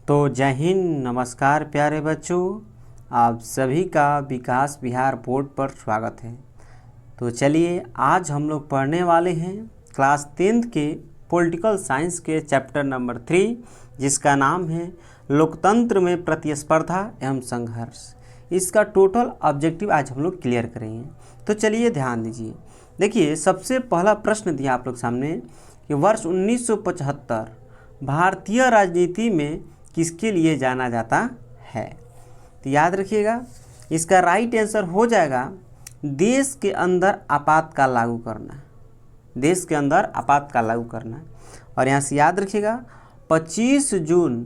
तो जय हिंद, नमस्कार प्यारे बच्चों, आप सभी का विकास बिहार बोर्ड पर स्वागत है। तो चलिए आज हम लोग पढ़ने वाले हैं क्लास 10th के पॉलिटिकल साइंस के चैप्टर नंबर 3, जिसका नाम है लोकतंत्र में प्रतिस्पर्धा एवं संघर्ष। इसका टोटल ऑब्जेक्टिव आज हम लोग क्लियर करेंगे। तो चलिए ध्यान दीजिए। देखिए, सबसे पहला प्रश्न दिया आप लोग सामने कि वर्ष 1975 भारतीय राजनीति में किसके लिए जाना जाता है। तो याद रखिएगा, इसका राइट आंसर हो जाएगा देश के अंदर आपातकाल लागू करना। देश के अंदर आपातकाल लागू करना। और यहाँ से याद रखिएगा 25 जून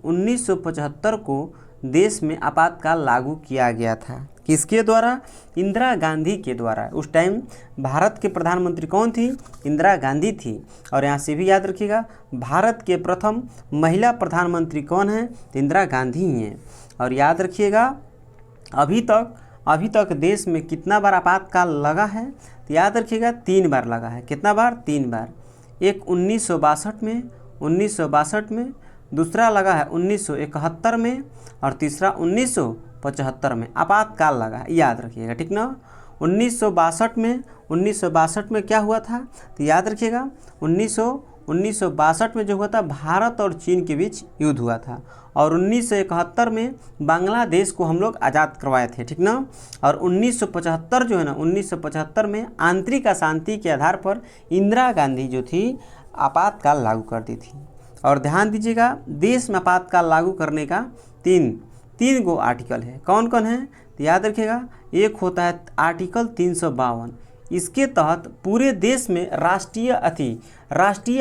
1975 को देश में आपातकाल लागू किया गया था। किसके द्वारा? इंदिरा गांधी के द्वारा। उस टाइम भारत के प्रधानमंत्री कौन थी? इंदिरा गांधी थी। और यहाँ से भी याद रखिएगा, भारत के प्रथम महिला प्रधानमंत्री कौन है? इंदिरा गांधी ही हैं। और याद रखिएगा, अभी तक देश में कितना बार आपातकाल लगा है? तो याद रखिएगा 3 बार लगा है। कितना बार? 3 बार। एक 1962 में, दूसरा लगा है 1971 में, और तीसरा 1975 में आपातकाल लगा है। याद रखिएगा, ठीक ना। 1962 में क्या हुआ था? तो याद रखिएगा 1962 में जो हुआ था, भारत और चीन के बीच युद्ध हुआ था। और 1971 में बांग्लादेश को हम लोग आज़ाद करवाए थे, ठीक ना। और 1975 जो है ना, 1975 में आंतरिक अशांति के आधार पर इंदिरा गांधी जो थी आपातकाल लागू कर दी थी। और ध्यान दीजिएगा, देश में आपातकाल लागू करने का तीन गो आर्टिकल है। कौन कौन है? तो याद रखिएगा, एक होता है आर्टिकल 352। इसके तहत पूरे देश में राष्ट्रीय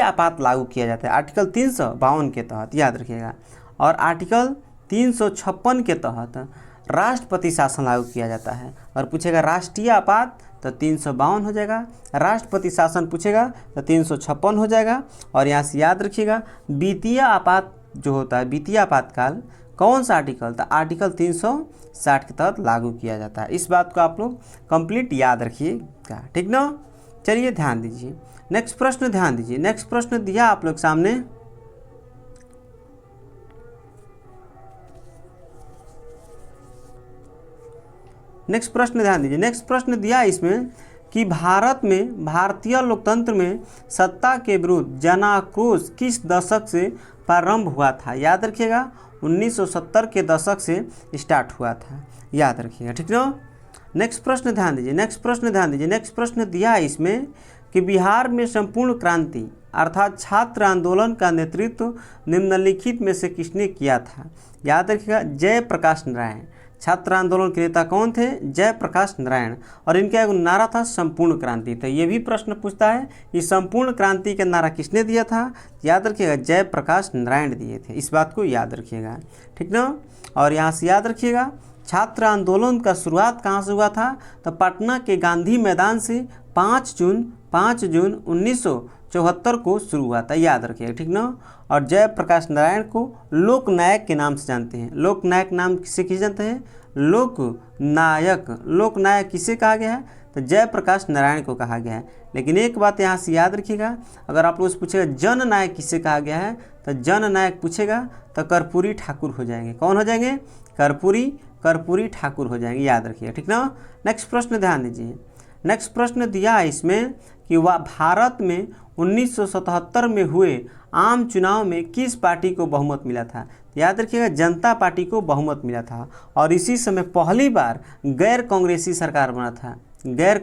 आपात लागू किया जाता है, आर्टिकल 352 के तहत। याद रखिएगा। और आर्टिकल 356 के तहत राष्ट्रपति शासन लागू किया जाता है। और पूछेगा राष्ट्रीय आपात तो 352 हो जाएगा, राष्ट्रपति शासन पूछेगा तो 356 हो जाएगा। और यहाँ से याद रखिएगा, वित्तीय आपात जो होता है, वित्तीय आपातकाल कौन सा आर्टिकल? तो आर्टिकल 360 के तहत लागू किया जाता है। इस बात को आप लोग कंप्लीट याद रखिएगा, ठीक ना। चलिए ध्यान दीजिए, नेक्स्ट प्रश्न ध्यान दीजिए। नेक्स्ट प्रश्न दिया आप लोग सामने, नेक्स्ट प्रश्न ध्यान दीजिए। नेक्स्ट प्रश्न दिया इसमें कि भारत में भारतीय लोकतंत्र में सत्ता के विरुद्ध जनाक्रोश किस दशक से प्रारंभ हुआ था? याद रखिएगा 1970 के दशक से स्टार्ट हुआ था। याद रखिएगा, ठीक ना। नेक्स्ट प्रश्न ध्यान दीजिए। नेक्स्ट प्रश्न दिया इसमें कि बिहार में संपूर्ण क्रांति अर्थात छात्र आंदोलन का नेतृत्व निम्नलिखित में से किसने किया था? याद रखिएगा जयप्रकाश नारायण। छात्र आंदोलन के नेता कौन थे? जयप्रकाश नारायण। और इनका एक नारा था संपूर्ण क्रांति। तो ये भी प्रश्न पूछता है कि संपूर्ण क्रांति का नारा किसने दिया था? याद रखिएगा जयप्रकाश नारायण दिए थे। इस बात को याद रखिएगा, ठीक ना। और यहाँ से याद रखिएगा, छात्र आंदोलन का शुरुआत कहाँ से हुआ था? तो पटना के गांधी मैदान से 5 जून 1974 को शुरू हुआ था। याद रखिएगा, ठीक ना। और जयप्रकाश नारायण को लोकनायक के नाम से जानते हैं। लोकनायक नाम किसे जानते हैं? लोकनायक किसे कहा गया है? तो जयप्रकाश नारायण को कहा गया है। लेकिन एक बात यहाँ से याद रखिएगा, अगर आप लोग से पूछेगा जननायक किसे कहा गया है, तो जननायक पूछेगा तो कर्पूरी ठाकुर हो जाएंगे। कौन हो जाएंगे? कर्पूरी ठाकुर हो जाएंगे। याद रखिएगा, ठीक ना। नेक्स्ट प्रश्न ध्यान दीजिए। नेक्स्ट प्रश्न दिया है इसमें कि वह भारत में 1977 में हुए आम चुनाव में किस पार्टी को बहुमत मिला था? याद रखिएगा जनता पार्टी को बहुमत मिला था। और इसी समय पहली बार गैर कांग्रेसी सरकार बना था। गैर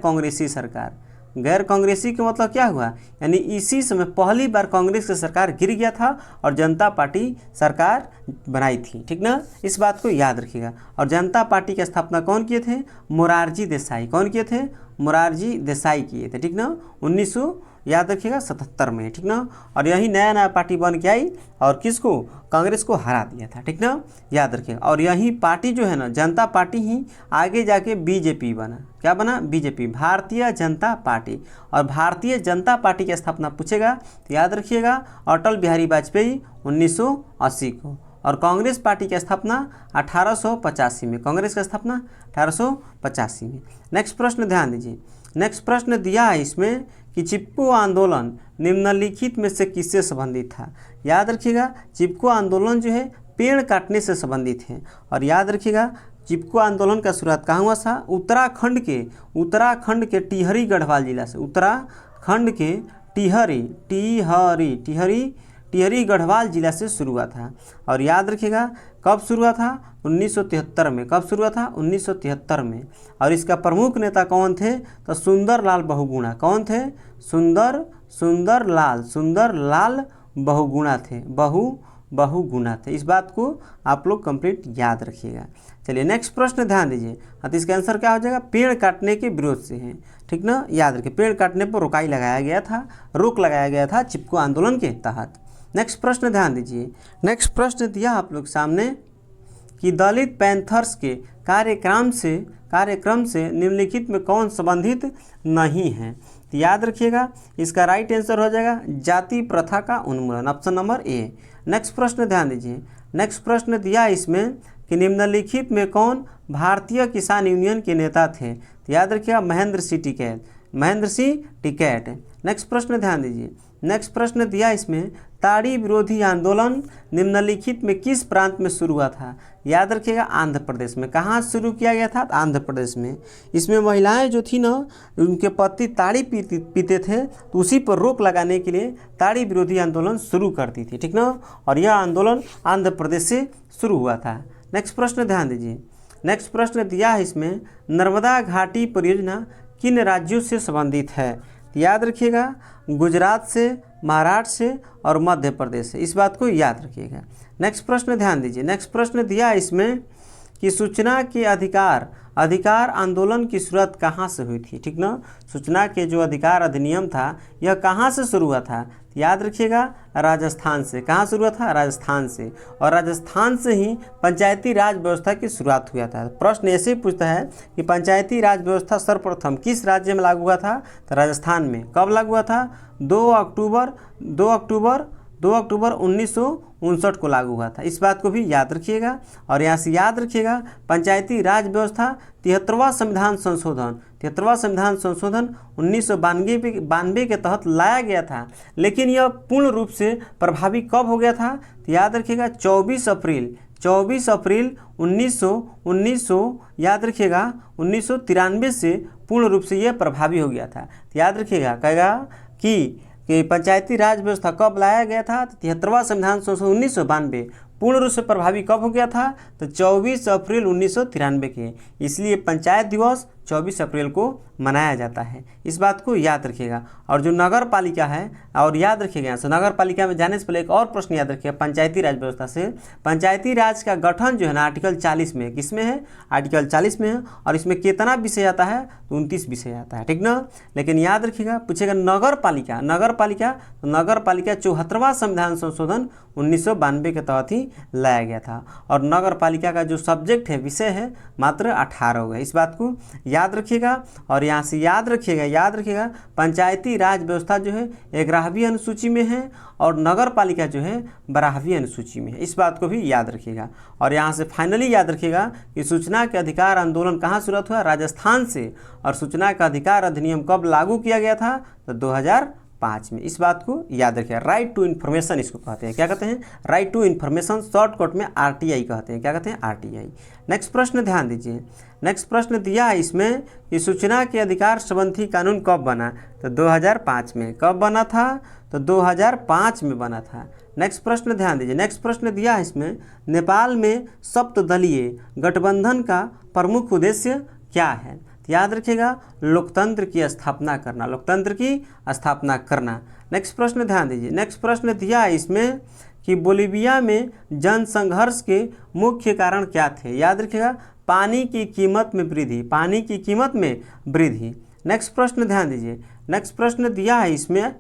कांग्रेसी का मतलब क्या हुआ? यानी इसी समय पहली बार कांग्रेस की सरकार गिर गया था और जनता पार्टी सरकार बनाई थी, ठीक ना। इस बात को याद रखिएगा। और जनता पार्टी की स्थापना कौन किए थे? मोरारजी देसाई। कौन किए थे? मोरारजी देसाई किए थे, ठीक ना। 1977 में, ठीक ना। और यही नया पार्टी बन के आई और किसको? कांग्रेस को हरा दिया था, ठीक ना। याद रखिएगा। और यही पार्टी जो है ना, जनता पार्टी ही आगे जाके बीजेपी बना। क्या बना? BJP, Bharatiya Janata party. और भारतीय जनता पार्टी की स्थापना पूछेगा तो याद रखिएगा अटल बिहारी वाजपेयी 1980 को। और कांग्रेस पार्टी की स्थापना 1885 में। कांग्रेस की स्थापना 1885 में। नेक्स्ट प्रश्न ध्यान दीजिए। नेक्स्ट प्रश्न दिया है इसमें कि चिपको आंदोलन निम्नलिखित में से किससे संबंधित था। याद रखिएगा, चिपको आंदोलन जो है पेड़ काटने से संबंधित है। और याद रखिएगा, चिपको आंदोलन का शुरुआत कहाँ हुआ था? उत्तराखंड के टिहरी गढ़वाल जिला से, उत्तराखंड के टिहरी गढ़वाल जिला से शुरू हुआ था। और याद रखिएगा कब शुरू हुआ था? 1973 में। कब शुरू हुआ था? 1973 में। और इसका प्रमुख नेता कौन थे? तो सुंदरलाल बहुगुणा। कौन थे? सुंदरलाल बहुगुणा थे, बहुगुणा थे। इस बात को आप लोग कंप्लीट याद रखिएगा। चलिए नेक्स्ट प्रश्न ध्यान दीजिए। तो इसका आंसर क्या हो जाएगा? पेड़ काटने के विरोध से है, ठीक ना। याद रखिए, पेड़ काटने पर रोक लगाया गया था चिपको आंदोलन के तहत। नेक्स्ट प्रश्न ध्यान दीजिए। नेक्स्ट प्रश्न दिया आप लोग सामने कि दलित पैंथर्स के कार्यक्रम से निम्नलिखित में कौन संबंधित नहीं है। तो याद रखिएगा, इसका राइट आंसर हो जाएगा जाति प्रथा का उन्मूलन, ऑप्शन नंबर ए। नेक्स्ट प्रश्न ध्यान दीजिए। नेक्स्ट प्रश्न दिया इसमें कि निम्नलिखित में कौन भारतीय किसान यूनियन के नेता थे। तो याद रखिएगा महेंद्र सिंह टिकैत। नेक्स्ट प्रश्न ध्यान दीजिए। नेक्स्ट प्रश्न दिया इसमें ताड़ी विरोधी आंदोलन निम्नलिखित में किस प्रांत में शुरू हुआ था। याद रखिएगा आंध्र प्रदेश में। कहाँ शुरू किया गया था? आंध्र प्रदेश में। इसमें महिलाएं जो थी ना, उनके पति ताड़ी पीते थे, तो उसी पर रोक लगाने के लिए ताड़ी विरोधी आंदोलन शुरू करती थी, ठीक ना। और यह आंदोलन आंध्र प्रदेश से शुरू हुआ था। नेक्स्ट प्रश्न ध्यान दीजिए। नेक्स्ट प्रश्न दिया है इसमें नर्मदा घाटी परियोजना किन राज्यों से संबंधित है। याद रखिएगा गुजरात से, महाराष्ट्र से और मध्य प्रदेश से। इस बात को याद रखिएगा। नेक्स्ट प्रश्न ध्यान दीजिए। नेक्स्ट प्रश्न दिया इसमें कि सूचना के अधिकार आंदोलन की शुरुआत कहाँ से हुई थी, ठीक ना। सूचना के जो अधिकार अधिनियम था यह कहाँ से शुरू हुआ था। याद रखिएगा राजस्थान से। कहाँ शुरू हुआ था? राजस्थान से। और राजस्थान से ही पंचायती राज व्यवस्था की शुरुआत हुआ था। प्रश्न ऐसे ही पूछता है कि पंचायती राज व्यवस्था सर्वप्रथम किस राज्य में लागू हुआ था। तो राजस्थान में। कब लागू हुआ था? 2 अक्टूबर 1959 को लागू हुआ था। इस बात को भी याद रखिएगा। और यहाँ से याद रखिएगा पंचायती राज व्यवस्था 73वां संविधान संशोधन 1992 के तहत लाया गया था। लेकिन यह पूर्ण रूप से प्रभावी कब हो गया था? तो याद रखिएगा 24 अप्रैल 1900 याद रखिएगा 1993 से पूर्ण रूप से यह प्रभावी हो गया था। तो याद रखिएगा कहेगा कि पंचायती राज व्यवस्था कब लाया गया था। तो 73वां संविधान संशोधन 1992 पूर्ण रूप से प्रभावी कब हो गया था? तो 24 अप्रैल 1993 के। इसलिए पंचायत दिवस 24 अप्रैल को मनाया जाता है। इस बात को याद रखिएगा। और जो नगर पालिका है, और याद रखिएगा यहाँ से नगर पालिका में जाने से पहले एक और प्रश्न याद रखिएगा पंचायती राज व्यवस्था से। पंचायती राज का गठन जो है ना आर्टिकल 40 में, किसमें है? आर्टिकल 40 में है। और इसमें कितना विषय आता है? 29 विषय आता है, ठीक ना। लेकिन याद रखिएगा पूछेगा नगर पालिका तो नगर पालिका 74वां संविधान संशोधन 1992 के तहत ही लाया गया था। और नगर पालिका का जो सब्जेक्ट है, विषय है, मात्र 18 हो गए। इस बात को याद रखिएगा। और यहाँ से याद रखिएगा पंचायती राज व्यवस्था जो है 11वीं अनुसूची में है और नगर पालिका जो है 12वीं अनुसूची में है। इस बात को भी याद रखिएगा। और यहाँ से फाइनली याद रखिएगा कि सूचना के अधिकार आंदोलन कहाँ शुरू हुआ? राजस्थान से। और सूचना का अधिकार अधिनियम कब लागू किया गया था? तो 2005 में। इस बात को याद रखिएगा। राइट टू इन्फॉर्मेशन इसको कहते हैं। क्या कहते हैं? राइट टू इन्फॉर्मेशन, शॉर्टकट में RTI कहते हैं। क्या कहते हैं? RTI। नेक्स्ट प्रश्न ध्यान दीजिए। नेक्स्ट प्रश्न दिया है इसमें कि सूचना के अधिकार संबंधी कानून कब बना? तो 2005 में। कब बना था? तो 2005 में बना था। नेक्स्ट प्रश्न ध्यान दीजिए। नेक्स्ट प्रश्न दिया है इसमें नेपाल में सप्तदलीय गठबंधन का प्रमुख उद्देश्य क्या है? याद रखिएगा लोकतंत्र की स्थापना करना। नेक्स्ट प्रश्न ध्यान दीजिए। नेक्स्ट प्रश्न दिया है इसमें कि बोलीविया में जनसंघर्ष के मुख्य कारण क्या थे? याद रखिएगा पानी की कीमत में वृद्धि। नेक्स्ट प्रश्न ध्यान दीजिए। नेक्स्ट प्रश्न दिया है इसमें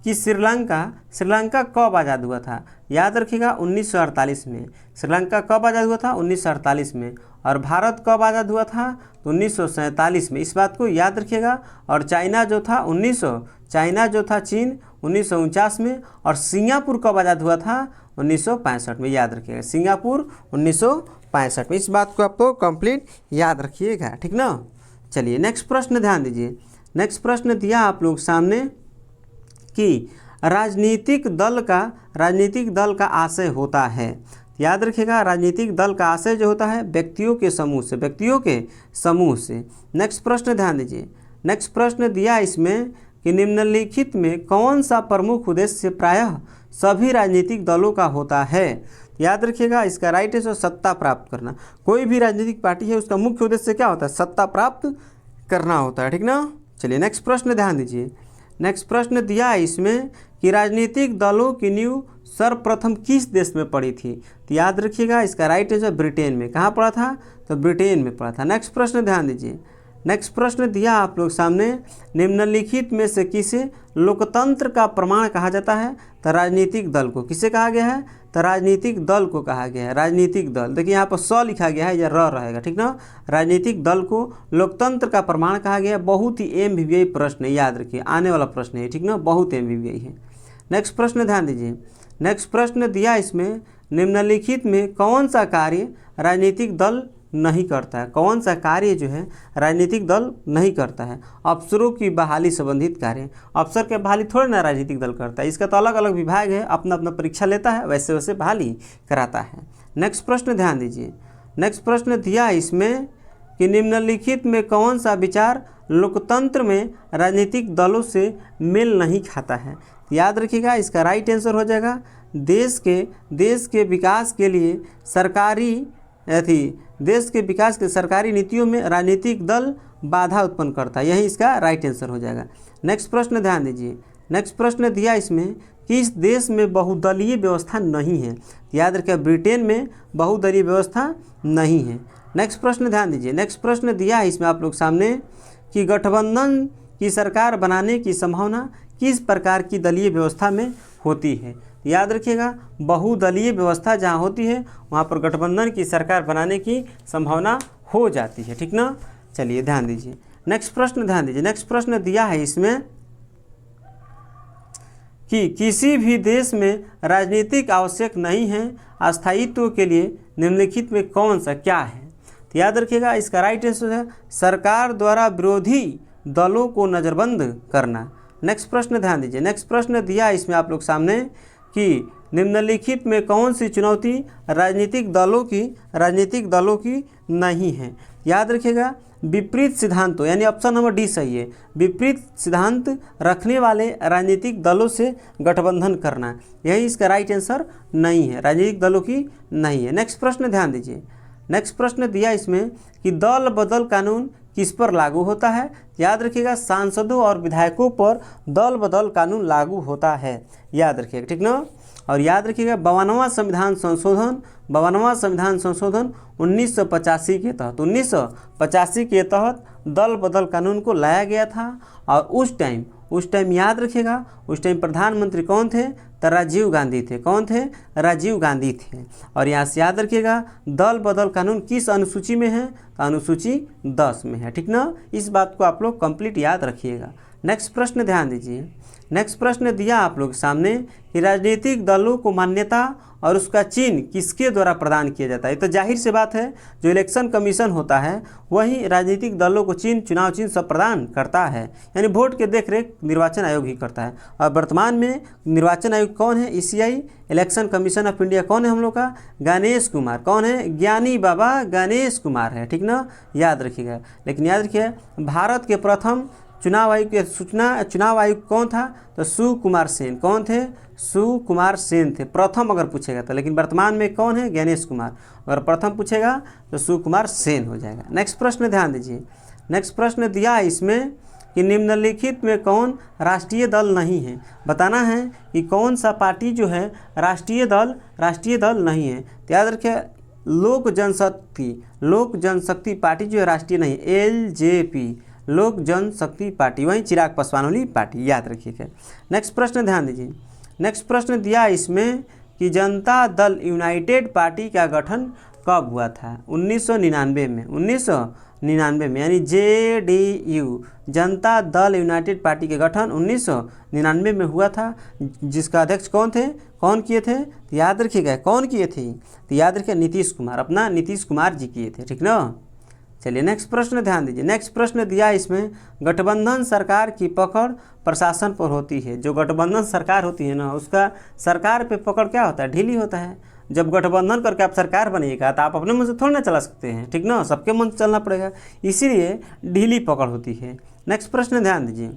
कि श्रीलंका कब आज़ाद हुआ था? याद रखिएगा 1948 में। श्रीलंका कब आज़ाद हुआ था? 1948 में। और भारत कब आज़ाद हुआ था? तो 1947 में। इस बात को याद रखिएगा। और चाइना जो था चीन 1949 में। और सिंगापुर कब आज़ाद हुआ था? 1965 में। याद रखिएगा सिंगापुर 1965 में। इस बात को आपको कंप्लीट याद रखिएगा, ठीक ना। चलिए नेक्स्ट प्रश्न ध्यान दीजिए। नेक्स्ट प्रश्न दिया आप लोग सामने कि राजनीतिक दल का आशय होता है। याद रखिएगा, राजनीतिक दल का आशय जो होता है व्यक्तियों के समूह से। नेक्स्ट प्रश्न ध्यान दीजिए। नेक्स्ट प्रश्न दिया इसमें कि निम्नलिखित में कौन सा प्रमुख उद्देश्य प्रायः सभी राजनीतिक दलों का होता है। याद रखिएगा, इसका राइट आंसर सत्ता प्राप्त करना। कोई भी राजनीतिक पार्टी है उसका मुख्य उद्देश्य क्या होता है? सत्ता प्राप्त करना होता है, ठीक ना। चलिए नेक्स्ट प्रश्न ध्यान दीजिए। नेक्स्ट प्रश्न दिया है इसमें कि राजनीतिक दलों की नींव सर्वप्रथम किस देश में पड़ी थी। तो याद रखिएगा, इसका राइट आंसर ब्रिटेन में। कहाँ पड़ा था? तो ब्रिटेन में पड़ा था। नेक्स्ट प्रश्न ध्यान दीजिए। नेक्स्ट प्रश्न दिया आप लोग सामने, निम्नलिखित में से किसे लोकतंत्र का प्रमाण कहा जाता है। तो राजनीतिक दल को किसे कहा गया है? तो राजनीतिक दल को कहा गया है। राजनीतिक दल, देखिए यहाँ पर स लिखा गया है या र रहेगा, ठीक ना। राजनीतिक दल को लोकतंत्र का प्रमाण कहा गया है। बहुत ही MBBI प्रश्न है, याद रखिए, आने वाला प्रश्न है, ठीक ना, बहुत MBBI है। नेक्स्ट प्रश्न ध्यान दीजिए। नेक्स्ट प्रश्न दिया इसमें, निम्नलिखित में कौन सा कार्य राजनीतिक दल नहीं करता है। कौन सा कार्य जो है राजनीतिक दल नहीं करता है? अफसरों की बहाली संबंधित कार्य। अफसर के बहाली थोड़े ना राजनीतिक दल करता है, इसका तो अलग अलग विभाग है, अपना अपना परीक्षा लेता है, वैसे वैसे बहाली कराता है। नेक्स्ट प्रश्न ध्यान दीजिए। नेक्स्ट प्रश्न दिया इसमें कि निम्नलिखित में कौन सा विचार लोकतंत्र में राजनीतिक दलों से मेल नहीं खाता है। याद रखिएगा, इसका राइट आंसर हो जाएगा देश के विकास के लिए सरकारी नीतियों में राजनीतिक दल बाधा उत्पन्न करता है। यही इसका राइट आंसर हो जाएगा। नेक्स्ट प्रश्न ध्यान दीजिए। नेक्स्ट प्रश्न दिया इसमें कि इस देश में बहुदलीय व्यवस्था नहीं है। याद रखिए, ब्रिटेन में बहुदलीय व्यवस्था नहीं है। नेक्स्ट प्रश्न ध्यान दीजिए। नेक्स्ट प्रश्न दिया है इसमें आप लोग सामने कि गठबंधन की सरकार बनाने की संभावना किस प्रकार की दलीय व्यवस्था में होती है। याद रखिएगा, बहुदलीय व्यवस्था जहाँ होती है वहाँ पर गठबंधन की सरकार बनाने की संभावना हो जाती है, ठीक ना। चलिए ध्यान दीजिए। नेक्स्ट प्रश्न ध्यान दीजिए। नेक्स्ट प्रश्न दिया है इसमें कि किसी भी देश में राजनीतिक आवश्यक नहीं है, अस्थायित्व के लिए निम्नलिखित में कौन सा क्या है। तो याद रखिएगा, इसका राइट आंसर है सरकार द्वारा विरोधी दलों को नज़रबंद करना। नेक्स्ट प्रश्न ध्यान दीजिए। नेक्स्ट प्रश्न दिया इसमें आप लोग सामने कि निम्नलिखित में कौन सी चुनौती राजनीतिक दलों की नहीं है। याद रखिएगा, विपरीत सिद्धांतों, यानी ऑप्शन नंबर डी सही है, विपरीत सिद्धांत रखने वाले राजनीतिक दलों से गठबंधन करना। यही इसका राइट आंसर नहीं है, राजनीतिक दलों की नहीं है। नेक्स्ट प्रश्न ध्यान दीजिए। नेक्स्ट प्रश्न दिया इसमें कि दल बदल कानून किस पर लागू होता है। याद रखिएगा, सांसदों और विधायकों पर दल बदल कानून लागू होता है। याद रखिएगा, ठीक ना। और याद रखिएगा, 52वां संविधान संशोधन 1985 के तहत 1985 के तहत दल बदल कानून को लाया गया था। और उस टाइम याद रखिएगा, उस टाइम प्रधानमंत्री कौन थे? तो राजीव गांधी थे। कौन थे? राजीव गांधी थे। और यहाँ से याद रखिएगा, दल बदल कानून किस अनुसूची में है? तो अनुसूची 10 में है, ठीक ना। इस बात को आप लोग कंप्लीट याद रखिएगा। नेक्स्ट प्रश्न ध्यान दीजिए। नेक्स्ट प्रश्न दिया आप लोग सामने कि राजनीतिक दलों को मान्यता और उसका चिन्ह किसके द्वारा प्रदान किया जाता है। तो जाहिर सी बात है, जो इलेक्शन कमीशन होता है वही राजनीतिक दलों को चुनाव चिन्ह सब प्रदान करता है, यानी वोट के देखरेख निर्वाचन आयोग ही करता है। और वर्तमान में निर्वाचन आयोग कौन है? ECI, election commission of India कौन है हम लोग का? गणेश कुमार। कौन है? ज्ञानी बाबा गणेश कुमार है, ठीक ना, याद रखिएगा। लेकिन याद रखिए, भारत के प्रथम चुनाव आयुक्त कौन था? तो सुकुमार सेन। कौन थे? सुकुमार सेन थे, प्रथम अगर पूछेगा तो। लेकिन वर्तमान में कौन है? गणेश कुमार। अगर प्रथम पूछेगा तो सुकुमार सेन हो जाएगा। नेक्स्ट प्रश्न ध्यान दीजिए। नेक्स्ट प्रश्न दिया है इसमें कि निम्नलिखित में कौन राष्ट्रीय दल नहीं है। बताना है कि कौन सा पार्टी जो है राष्ट्रीय दल नहीं है। तो याद रखिए, लोक जनशक्ति पार्टी जो है राष्ट्रीय नहीं है, LJP, लोक जनशक्ति पार्टी, वहीं चिराग पासवान वाली पार्टी, याद रखिएगा। नेक्स्ट प्रश्न ध्यान दीजिए। नेक्स्ट प्रश्न दिया इसमें कि जनता दल यूनाइटेड पार्टी का गठन कब हुआ था? 1999 में। 1999 में, यानी JDU, Janata Dal United party के गठन 1999 में हुआ था। जिसका अध्यक्ष कौन थे? कौन किए थे? तो याद रखिएगा, कौन किए थे? तो याद रखिए, नीतीश कुमार, अपना नीतीश कुमार जी किए थे, ठीक ना। चलिए नेक्स्ट प्रश्न ध्यान दीजिए। नेक्स्ट प्रश्न दिया इसमें, गठबंधन सरकार की पकड़ प्रशासन पर होती है। जो गठबंधन सरकार होती है ना, उसका सरकार पे पकड़ क्या होता है, ढीली होता है। जब गठबंधन करके आप सरकार बनिएगा तो आप अपने मन से थोड़ी ना चला सकते हैं, ठीक ना, सबके मन से चलना पड़ेगा, इसीलिए ढीली पकड़ होती है। नेक्स्ट प्रश्न ध्यान दीजिए।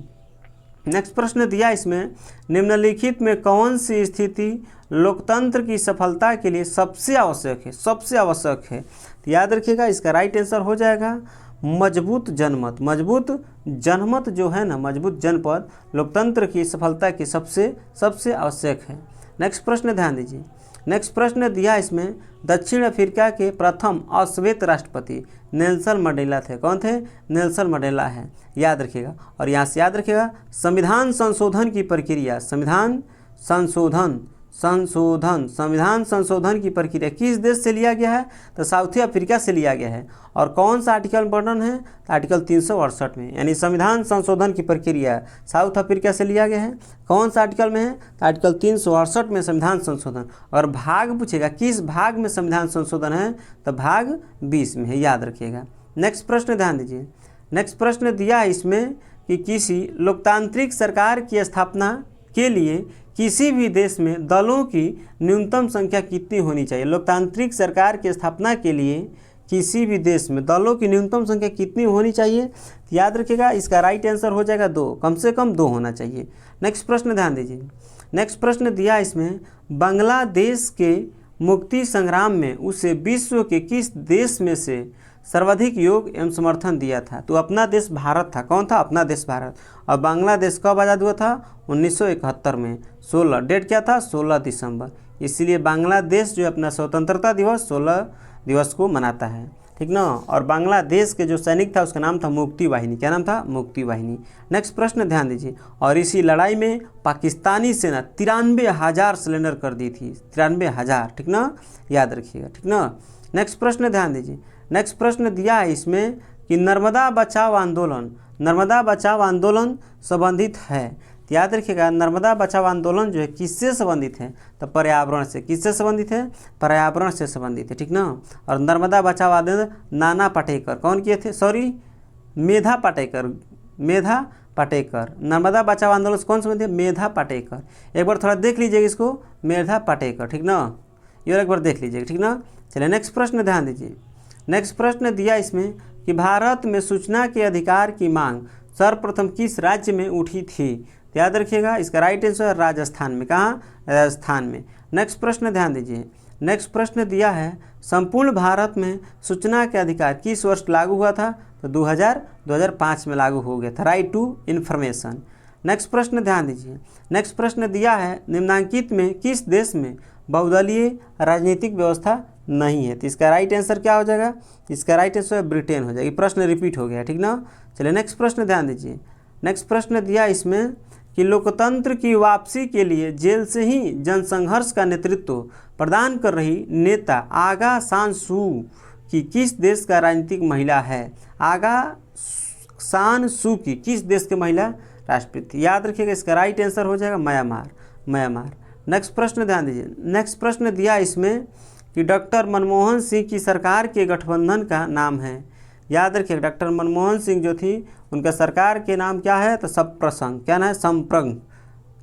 नेक्स्ट प्रश्न दिया इसमें, निम्नलिखित में कौन सी स्थिति लोकतंत्र की सफलता के लिए सबसे आवश्यक है, सबसे आवश्यक है। तो याद रखिएगा, इसका राइट आंसर हो जाएगा मजबूत जनमत। मजबूत जनमत जो है ना, मजबूत जनपद लोकतंत्र की सफलता की सबसे आवश्यक है। नेक्स्ट प्रश्न ध्यान दीजिए। नेक्स्ट प्रश्न दिया इसमें, दक्षिण अफ्रीका के प्रथम अश्वेत राष्ट्रपति नेल्सन मंडेला थे। कौन थे, नेल्सन मंडेला है, याद रखिएगा। और यहाँ से याद रखिएगा, संविधान संशोधन की प्रक्रिया, संविधान संशोधन की प्रक्रिया किस देश से लिया गया है, तो साउथ अफ्रीका से लिया गया है। और कौन सा आर्टिकल वर्णन है, तो आर्टिकल 368 में, यानी संविधान संशोधन की प्रक्रिया साउथ अफ्रीका से लिया गया है। कौन सा आर्टिकल में है, तो आर्टिकल 368 में संविधान संशोधन। और भाग पूछेगा किस भाग में संविधान संशोधन है, तो भाग 20 में है, याद रखिएगा। नेक्स्ट प्रश्न ध्यान दीजिए। नेक्स्ट प्रश्न दिया है इसमें कि किसी लोकतांत्रिक सरकार की स्थापना के लिए किसी भी देश में दलों की न्यूनतम संख्या कितनी होनी चाहिए। लोकतांत्रिक सरकार की स्थापना के लिए किसी भी देश में दलों की न्यूनतम संख्या कितनी होनी चाहिए, तो याद रखिएगा, इसका राइट आंसर हो जाएगा 2, कम से कम 2 होना चाहिए। नेक्स्ट प्रश्न ध्यान दीजिए। नेक्स्ट प्रश्न दिया इसमें, बांग्लादेश के मुक्ति संग्राम में उसे विश्व के किस देश में से सर्वाधिक योग एवं समर्थन दिया था। तो अपना देश भारत था। कौन था, अपना देश भारत। और बांग्लादेश कब आज़ाद हुआ था, 1971 में। 16 डेट क्या था, 16 दिसंबर। इसीलिए बांग्लादेश जो अपना स्वतंत्रता दिवस 16 दिवस को मनाता है, ठीक ना। और बांग्लादेश के जो सैनिक था उसका नाम था मुक्ति वाहिनी। क्या नाम था, मुक्ति वाहिनी। नेक्स्ट प्रश्न ध्यान दीजिए। और इसी लड़ाई में पाकिस्तानी सेना 93,000 सिलेंडर कर दी थी, 93,000, ठीक ना, याद रखिएगा, ठीक ना। नेक्स्ट प्रश्न ध्यान दीजिए। नेक्स्ट प्रश्न दिया है इसमें कि नर्मदा बचाओ आंदोलन संबंधित है। तो याद रखिएगा, नर्मदा बचाओ आंदोलन जो है किससे संबंधित है, तो पर्यावरण से। किससे संबंधित है, पर्यावरण से संबंधित है, ठीक ना। और नर्मदा बचाओ आंदोलन नाना पाटेकर कौन किए थे, सॉरी मेधा पाटेकर। नर्मदा बचाओ आंदोलन से कौन संबंधित है, मेधा पाटेकर। एक बार थोड़ा देख लीजिएगा इसको, मेधा पाटेकर, ठीक ना, ये एक बार देख लीजिएगा, ठीक ना। चलिए नेक्स्ट प्रश्न ध्यान दीजिए। नेक्स्ट प्रश्न दिया इसमें कि भारत में सूचना के अधिकार की मांग सर्वप्रथम किस राज्य में उठी थी। तो याद रखिएगा, इसका राइट आंसर है राजस्थान में। कहाँ, राजस्थान में। नेक्स्ट प्रश्न ध्यान दीजिए। नेक्स्ट प्रश्न दिया है, संपूर्ण भारत में सूचना के अधिकार किस वर्ष लागू हुआ था, तो 2005 में लागू हो गया था, राइट टू इन्फॉर्मेशन। नेक्स्ट प्रश्न ध्यान दीजिए। नेक्स्ट प्रश्न दिया है, निम्नलिखित में किस देश में बहुदलीय राजनीतिक व्यवस्था नहीं है। तो इसका राइट आंसर क्या हो जाएगा, इसका राइट आंसर ब्रिटेन हो जाएगा। प्रश्न रिपीट हो गया, ठीक ना। चलिए नेक्स्ट प्रश्न ध्यान दीजिए। नेक्स्ट प्रश्न दिया इसमें कि लोकतंत्र की वापसी के लिए जेल से ही जनसंघर्ष का नेतृत्व प्रदान कर रही नेता आगा सान सू की किस देश का राजनीतिक महिला है। आगा सान सू की किस देश की महिला राष्ट्रपति। याद रखिएगा, इसका राइट आंसर हो जाएगा म्यांमार। नेक्स्ट प्रश्न ध्यान दीजिए। नेक्स्ट प्रश्न दिया इसमें कि डॉक्टर मनमोहन सिंह की सरकार के गठबंधन का नाम है। याद रखिए, डॉक्टर मनमोहन सिंह जो थी उनका सरकार के नाम क्या है, तो संप्रसंग। क्या ना है, संप्रंग।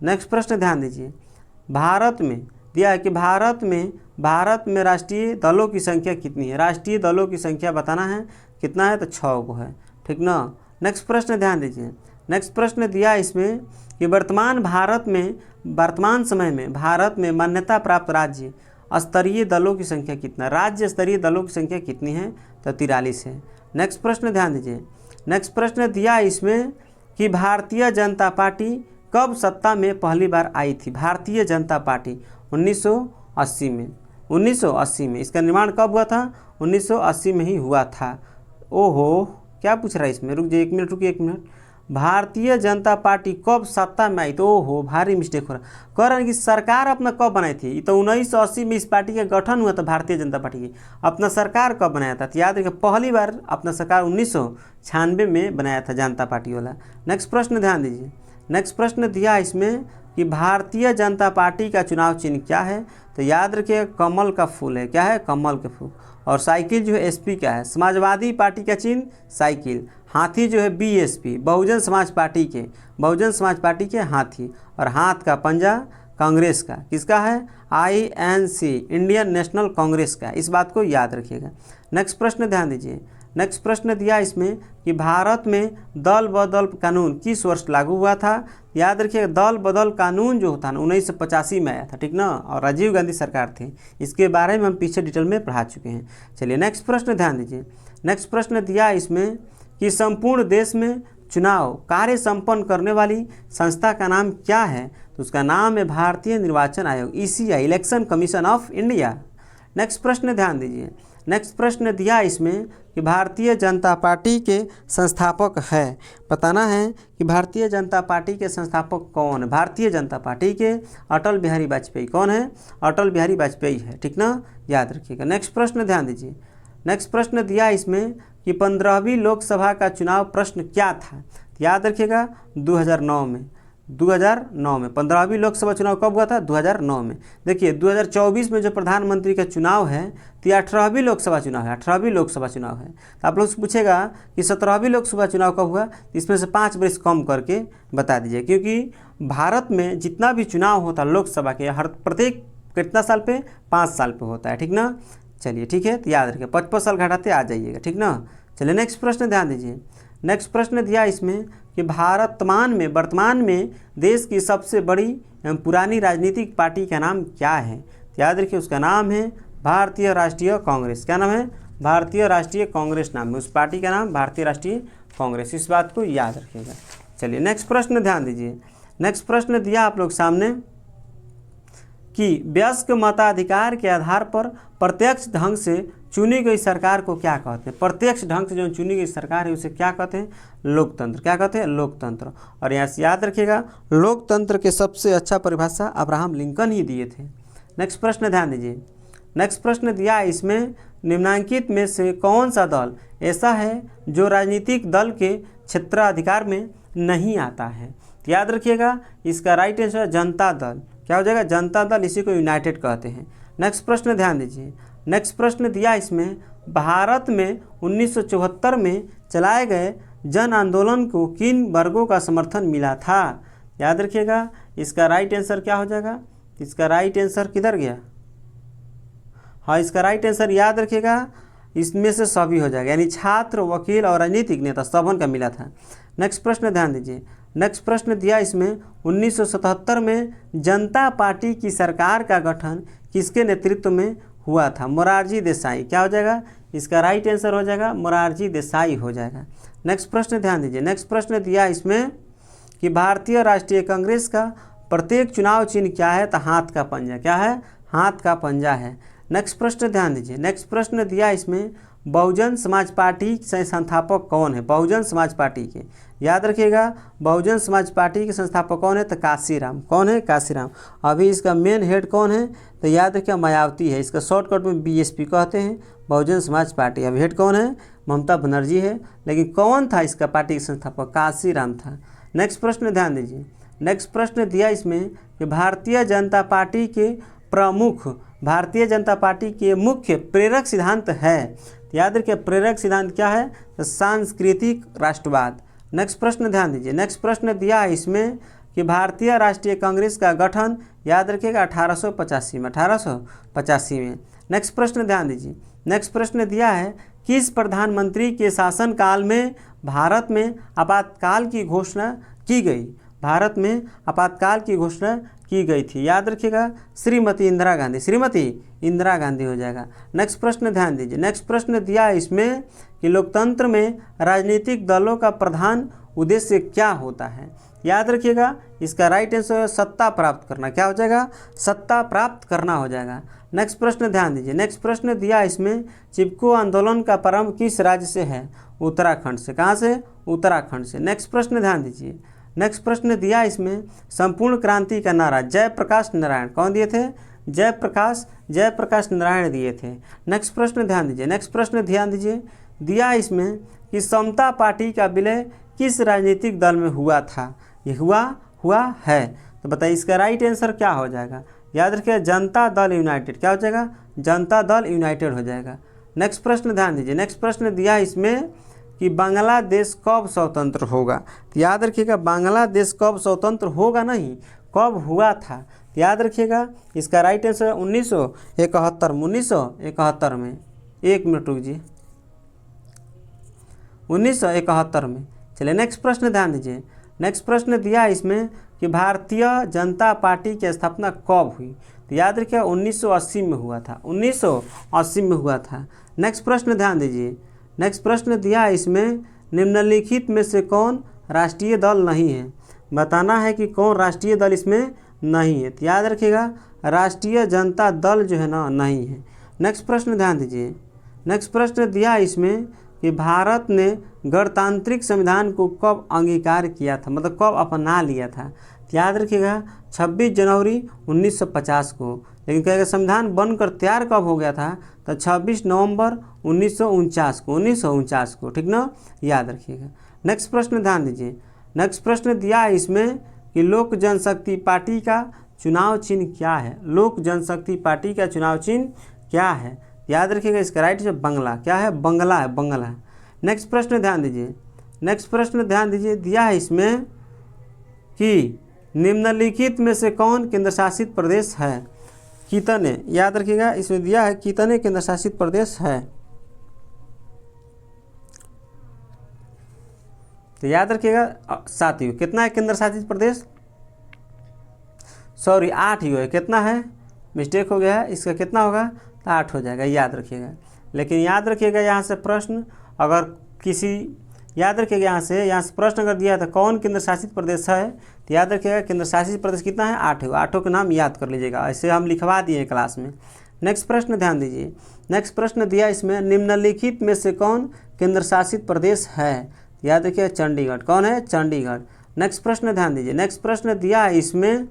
नेक्स्ट प्रश्न ध्यान दीजिए। भारत में दिया है कि भारत में राष्ट्रीय दलों की संख्या कितनी है। राष्ट्रीय दलों की संख्या बताना है, कितना है, तो 6 को है, ठीक ना। नेक्स्ट प्रश्न ध्यान दीजिए। नेक्स्ट प्रश्न दिया इसमें कि वर्तमान समय में भारत में मान्यता प्राप्त राज्य स्तरीय दलों की संख्या कितना, राज्य स्तरीय दलों की संख्या कितनी है, तो 43 है। नेक्स्ट प्रश्न ध्यान दीजिए। नेक्स्ट प्रश्न दिया इसमें कि भारतीय जनता पार्टी कब सत्ता में पहली बार आई थी। भारतीय जनता पार्टी 1980 में। 1980 में इसका निर्माण कब हुआ था, 1980 में ही हुआ था। ओहो, क्या पूछ रहा है इसमें, रुक जाइए 1 मिनट, रुकिए 1 मिनट। भारतीय जनता पार्टी कब सत्ता में आई, तो ओहो भारी मिस्टेक हो रहा। कह रहे हैं कि सरकार अपना कब बनाई थी, तो 1980 में इस पार्टी का गठन हुआ था, भारतीय जनता पार्टी की। अपना सरकार कब बनाया था, तो याद रखिए पहली बार अपना सरकार 1996 में बनाया था जनता पार्टी वाला। नेक्स्ट प्रश्न ध्यान दीजिए। नेक्स्ट प्रश्न दिया इसमें कि भारतीय जनता पार्टी का चुनाव चिन्ह क्या है, तो याद रखिए कमल का फूल है। क्या है? कमल के फूल। और साइकिल जो है एसपी का है। समाजवादी पार्टी का चिन्ह साइकिल। हाथी जो है बीएसपी, बहुजन समाज पार्टी के हाथी। और हाथ का पंजा कांग्रेस का, किसका है? आईएनसी, इंडियन नेशनल कांग्रेस का। इस बात को याद रखिएगा। नेक्स्ट प्रश्न ध्यान दीजिए। नेक्स्ट प्रश्न दिया इसमें कि भारत में दल बदल कानून किस वर्ष लागू हुआ था। याद रखिएगा दल बदल कानून जो होता है 1985 में आया था, ठीक ना, और राजीव गांधी सरकार थे। इसके बारे में हम पीछे डिटेल में पढ़ा चुके हैं। चलिए नेक्स्ट प्रश्न ध्यान दीजिए। नेक्स्ट प्रश्न दिया इसमें कि संपूर्ण देश में चुनाव कार्य संपन्न करने वाली संस्था का नाम क्या है, तो उसका नाम है भारतीय निर्वाचन आयोग, ECI, election commission of India. Next प्रश्न ध्यान दीजिए। नेक्स्ट प्रश्न दिया इसमें कि भारतीय जनता पार्टी के संस्थापक है, बताना है कि भारतीय जनता पार्टी के संस्थापक कौन है। भारतीय जनता पार्टी के अटल बिहारी वाजपेयी। कौन है? अटल बिहारी वाजपेयी है, ठीक ना, याद रखिएगा। नेक्स्ट प्रश्न ध्यान दीजिए। नेक्स्ट प्रश्न दिया इसमें कि 15वीं लोकसभा का चुनाव प्रश्न क्या था। याद रखिएगा 2009 में। 2009 में 15वीं लोकसभा चुनाव कब हुआ था? 2009 में। देखिए 2024 में जो प्रधानमंत्री का चुनाव है तो 18वीं लोकसभा चुनाव है। 18वीं लोकसभा चुनाव है। तो आप लोग से पूछेगा कि 17वीं लोकसभा चुनाव कब हुआ, इसमें से 5 वर्ष कम करके बता दीजिए, क्योंकि भारत में जितना भी चुनाव होता है लोकसभा के, हर प्रत्येक कितना साल पे? 5 साल पे होता है, ठीक ना। चलिए ठीक है, तो याद रखिए 55 साल घटाते आ जाइएगा, ठीक ना। चलिए नेक्स्ट प्रश्न ध्यान दीजिए। नेक्स्ट प्रश्न दिया इसमें कि वर्तमान में देश की सबसे बड़ी एवं पुरानी राजनीतिक पार्टी का नाम क्या है। तो याद रखिए उसका नाम है भारतीय राष्ट्रीय कांग्रेस। क्या नाम है? भारतीय राष्ट्रीय कांग्रेस नाम है उस पार्टी का नाम, भारतीय राष्ट्रीय कांग्रेस। इस बात को याद रखिएगा। चलिए नेक्स्ट प्रश्न ध्यान दीजिए। नेक्स्ट प्रश्न दिया आप लोग सामने कि वयस्क मताधिकार के आधार पर प्रत्यक्ष ढंग से चुनी गई सरकार को क्या कहते हैं। प्रत्यक्ष ढंग से जो चुनी गई सरकार है उसे क्या कहते हैं? लोकतंत्र। क्या कहते हैं? लोकतंत्र। और यहाँ से याद रखिएगा लोकतंत्र के सबसे अच्छा परिभाषा अब्राहम लिंकन ही दिए थे। नेक्स्ट प्रश्न ध्यान दीजिए। नेक्स्ट प्रश्न दिया इसमें निम्नांकित में से कौन सा दल ऐसा है जो राजनीतिक दल के क्षेत्राधिकार में नहीं आता है। तो याद रखिएगा इसका राइट आंसर जनता दल। क्या हो जाएगा? जनता दल। इसी को यूनाइटेड कहते हैं। नेक्स्ट प्रश्न ध्यान दीजिए। नेक्स्ट प्रश्न दिया इसमें भारत में 1974 में चलाए गए जन आंदोलन को किन वर्गों का समर्थन मिला था। याद रखिएगा इसका राइट आंसर क्या हो जाएगा? इसका राइट आंसर किधर गया? हाँ, इसका राइट आंसर याद रखिएगा इसमें से सभी हो जाएगा, यानी छात्र, वकील और राजनीतिक नेता सबन का मिला था। नेक्स्ट प्रश्न ध्यान दीजिए। नेक्स्ट प्रश्न दिया इसमें 1977 में जनता पार्टी की सरकार का गठन किसके नेतृत्व में हुआ था। मोरारजी देसाई। क्या हो जाएगा? इसका राइट आंसर हो जाएगा मोरारजी देसाई हो जाएगा। नेक्स्ट प्रश्न ध्यान दीजिए। नेक्स्ट प्रश्न दिया इसमें कि भारतीय राष्ट्रीय कांग्रेस का प्रत्येक चुनाव चिन्ह क्या है, तो हाथ का पंजा। क्या है? हाथ का पंजा है। नेक्स्ट प्रश्न ध्यान दीजिए। नेक्स्ट प्रश्न दिया इसमें बहुजन समाज पार्टी से संस्थापक कौन है। बहुजन समाज पार्टी के याद रखिएगा बहुजन समाज पार्टी के संस्थापक कौन है, तो काशीराम। कौन है? काशीराम। अभी इसका मेन हेड कौन है, तो याद रखिए मायावती है। इसका शॉर्टकट में बीएसपी कहते हैं, बहुजन समाज पार्टी। अब हेड कौन है? ममता बनर्जी है। लेकिन कौन था इसका पार्टी के संस्थापक? काशीराम था। नेक्स्ट प्रश्न ध्यान दीजिए। नेक्स्ट प्रश्न दिया इसमें कि भारतीय जनता पार्टी के प्रमुख, भारतीय जनता पार्टी के मुख्य प्रेरक सिद्धांत है। याद रखिए प्रेरक सिद्धांत क्या है, तो सांस्कृतिक राष्ट्रवाद। नेक्स्ट प्रश्न ध्यान दीजिए। नेक्स्ट प्रश्न दिया है इसमें कि भारतीय राष्ट्रीय कांग्रेस का गठन याद रखिएगा 1885 में। 1885 में। नेक्स्ट प्रश्न ध्यान दीजिए। नेक्स्ट प्रश्न दिया है किस प्रधानमंत्री के शासनकाल में भारत में आपातकाल की घोषणा की गई। भारत में आपातकाल की घोषणा की गई थी। याद रखिएगा श्रीमती इंदिरा गांधी। श्रीमती इंदिरा गांधी हो जाएगा। नेक्स्ट प्रश्न ध्यान दीजिए। नेक्स्ट प्रश्न दिया है इसमें कि लोकतंत्र में राजनीतिक दलों का प्रधान उद्देश्य क्या होता है। याद रखिएगा इसका राइट आंसर सत्ता प्राप्त करना। क्या हो जाएगा? सत्ता प्राप्त करना हो जाएगा। नेक्स्ट प्रश्न ध्यान दीजिए। नेक्स्ट प्रश्न दिया इसमें चिपको आंदोलन का प्रारंभ किस राज्य से है। उत्तराखंड से। कहाँ से? उत्तराखंड से। नेक्स्ट प्रश्न ध्यान दीजिए। नेक्स्ट प्रश्न दिया इसमें संपूर्ण क्रांति का नारा जयप्रकाश नारायण कौन दिए थे? जयप्रकाश नारायण दिए थे। नेक्स्ट प्रश्न ध्यान दीजिए। नेक्स्ट प्रश्न ध्यान दीजिए। दिया इसमें कि समता पार्टी का विलय किस राजनीतिक दल में हुआ था। ये हुआ है तो बताइए इसका राइट आंसर क्या हो जाएगा। याद रखिए जनता दल यूनाइटेड, क्या हो जाएगा, जनता दल यूनाइटेड हो जाएगा। नेक्स्ट प्रश्न ध्यान दीजिए, नेक्स्ट प्रश्न दिया इसमें कि बांग्लादेश कब स्वतंत्र होगा। तो याद रखिएगा बांग्लादेश कब स्वतंत्र होगा नहीं, कब हुआ था। तो याद रखिएगा इसका राइट आंसर 1971 में, 1971 में। एक मिनट रुकिए, 1971 में। चलिए नेक्स्ट प्रश्न ध्यान दीजिए, नेक्स्ट प्रश्न दिया इसमें कि भारतीय जनता पार्टी की स्थापना कब हुई। तो याद रखिए 1980 में हुआ था, 1980 में हुआ था। नेक्स्ट प्रश्न ध्यान दीजिए, नेक्स्ट प्रश्न दिया इसमें निम्नलिखित में से कौन राष्ट्रीय दल नहीं है। बताना है कि कौन राष्ट्रीय दल इसमें नहीं है। तो याद रखिएगा राष्ट्रीय जनता दल जो है ना नहीं है। नेक्स्ट प्रश्न ध्यान दीजिए, नेक्स्ट प्रश्न दिया इसमें कि भारत ने गणतांत्रिक संविधान को कब अंगीकार किया था, मतलब कब अपना लिया था। तो याद रखिएगा 26 जनवरी 1950 को। लेकिन कहेगा संविधान बनकर तैयार कब हो गया था, तो 26 नवंबर 1949 को, 1949 को, ठीक ना, याद रखिएगा। नेक्स्ट प्रश्न ध्यान दीजिए, नेक्स्ट प्रश्न दिया है इसमें कि लोक जनशक्ति पार्टी का चुनाव चिन्ह क्या है। लोक जनशक्ति पार्टी का चुनाव चिन्ह क्या है। याद रखिएगा इसका राइट है बंगला, क्या है, बंगला है, बंगला। नेक्स्ट प्रश्न ध्यान दीजिए, नेक्स्ट प्रश्न ध्यान दीजिए, दिया है इसमें कि निम्नलिखित में से कौन केंद्र शासित प्रदेश है। कितने, याद रखिएगा इसमें दिया है कितने केंद्र शासित प्रदेश है। तो याद रखिएगा साथियों कितना है केंद्र शासित प्रदेश, सॉरी 8 ही है, कितना है, मिस्टेक हो गया है, इसका कितना होगा, तो 8 हो जाएगा, याद रखिएगा। लेकिन याद रखिएगा यहाँ से प्रश्न अगर किसी, याद रखिएगा यहाँ से प्रश्न अगर दिया है तो कौन केंद्र शासित प्रदेश है, तो याद रखिएगा केंद्र शासित प्रदेश कितना है, 8 है। 8 के नाम याद कर लीजिएगा, ऐसे हम लिखवा दिए क्लास में। नेक्स्ट प्रश्न ध्यान दीजिए, नेक्स्ट प्रश्न दिया इसमें निम्नलिखित में से कौन केंद्र शासित प्रदेश है। याद रखिए चंडीगढ़, कौन है, चंडीगढ़। नेक्स्ट प्रश्न ध्यान दीजिए, नेक्स्ट प्रश्न दिया है इसमें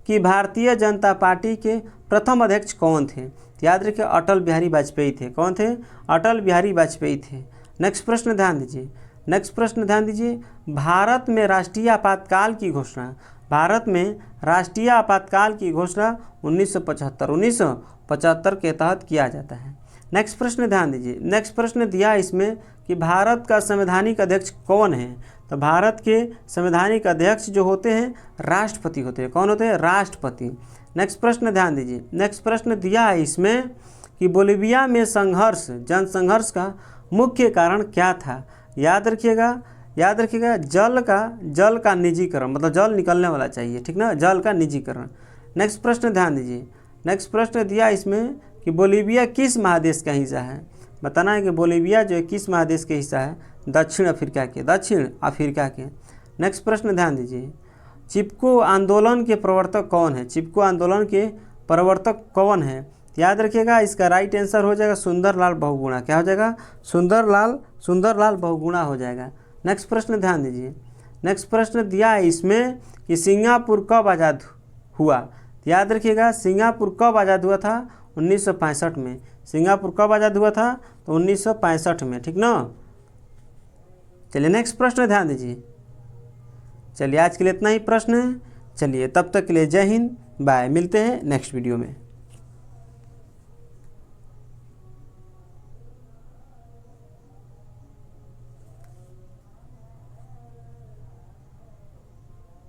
कि भारतीय जनता पार्टी के प्रथम अध्यक्ष कौन थे। याद रखिए अटल बिहारी वाजपेयी थे, कौन थे, अटल बिहारी वाजपेयी थे। नेक्स्ट प्रश्न ध्यान दीजिए, नेक्स्ट प्रश्न ध्यान दीजिए, भारत में राष्ट्रीय आपातकाल की घोषणा, भारत में राष्ट्रीय आपातकाल की घोषणा 1975 के तहत किया जाता है। नेक्स्ट प्रश्न ध्यान दीजिए, नेक्स्ट प्रश्न दिया इसमें कि भारत का संवैधानिक अध्यक्ष कौन है। तो भारत के संवैधानिक अध्यक्ष जो होते हैं राष्ट्रपति होते हैं, कौन होते हैं, राष्ट्रपति। नेक्स्ट प्रश्न ध्यान दीजिए, नेक्स्ट प्रश्न दिया है इसमें कि बोलीविया में संघर्ष, जनसंघर्ष का मुख्य कारण क्या था। याद रखिएगा, याद रखिएगा जल का निजीकरण, मतलब जल निकलने वाला चाहिए, ठीक ना, जल का निजीकरण। नेक्स्ट प्रश्न ध्यान दीजिए, नेक्स्ट प्रश्न दिया इसमें कि बोलीविया किस महादेश का हिस्सा है। बताना है कि बोलीविया जो है किस महादेश के हिस्सा है, दक्षिण अफ्रीका के, दक्षिण अफ्रीका के। नेक्स्ट प्रश्न ध्यान दीजिए, चिपको आंदोलन के प्रवर्तक कौन है, चिपको आंदोलन के प्रवर्तक कौन है। याद रखिएगा इसका राइट आंसर हो जाएगा सुंदरलाल बहुगुणा, क्या हो जाएगा, सुंदरलाल बहुगुणा हो जाएगा। नेक्स्ट प्रश्न ध्यान दीजिए, नेक्स्ट प्रश्न दिया है इसमें कि सिंगापुर कब आज़ाद हुआ। याद रखिएगा सिंगापुर कब आज़ाद हुआ था, 1965 में। सिंगापुर कब आज़ाद हुआ था, तो 1965 में, ठीक ना। चलिए नेक्स्ट प्रश्न ध्यान दीजिए। चलिए आज के लिए इतना ही प्रश्न है। चलिए तब तक के लिए जय हिंद, बाय, मिलते हैं नेक्स्ट वीडियो में।